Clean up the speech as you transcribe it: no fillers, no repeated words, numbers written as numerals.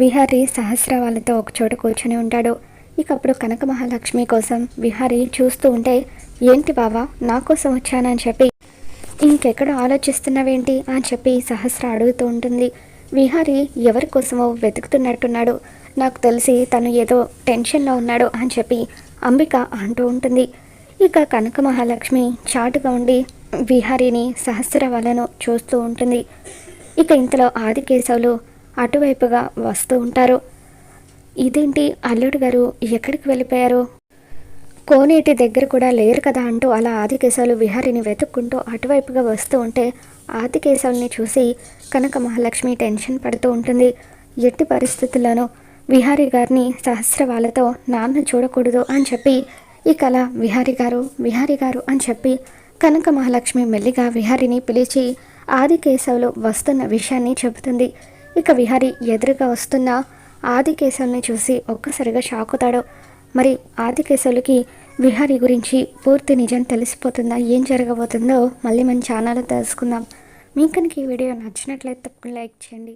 విహారీ సహస్ర వాళ్ళతో ఒకచోట కూర్చొని ఉంటాడు. ఇక అప్పుడు కనక మహాలక్ష్మి కోసం విహారీ చూస్తూ ఉంటే, ఏంటి బావా నా కోసం వచ్చానని చెప్పి ఇంకెక్కడో ఆలోచిస్తున్నావేంటి అని చెప్పి సహస్ర అడుగుతూ ఉంటుంది. విహారీ ఎవరి కోసమో వెతుకుతున్నట్టున్నాడు, నాకు తెలిసి తను ఏదో టెన్షన్లో ఉన్నాడు అని చెప్పి అంబిక అంటూ ఉంటుంది. ఇక కనక మహాలక్ష్మి చాటుగా ఉండి విహారీని సహస్ర వాళ్ళను చూస్తూ ఉంటుంది. ఇక ఇంతలో ఆదికేశవులు అటువైపుగా వస్తూ ఉంటారు. ఇదేంటి అల్లుడు గారు ఎక్కడికి వెళ్ళిపోయారు, కోనేటి దగ్గర కూడా లేరు కదా అంటూ అలా ఆదికేశవులు విహారీని వెతుక్కుంటూ అటువైపుగా వస్తూ ఉంటే ఆదికేశవుల్ని చూసి కనక మహాలక్ష్మి టెన్షన్ పడుతూ ఉంటుంది. ఎట్టి పరిస్థితుల్లోనూ విహారీ గారిని సహస్ర వాళ్ళతో నాన్న చూడకూడదు అని చెప్పి ఇక అలా విహారీ గారు అని చెప్పి కనక మహాలక్ష్మి మెల్లిగా విహారీని పిలిచి ఆదికేశవులు వస్తున్న విషయాన్ని చెబుతుంది. ఇక విహారీ ఎదురుగా వస్తున్న ఆదికేశవుల్ని చూసి ఒక్కసారిగా షాక్ అవుతాడు. మరి ఆదికేశవులకి విహారీ గురించి పూర్తి నిజం తెలిసిపోతుందా, ఏం జరగబోతుందో మళ్ళీ మన ఛానల్లో తెలుసుకుందాం. మీకు కనుక ఈ వీడియో నచ్చినట్లయితే తప్పకుండా లైక్ చేయండి.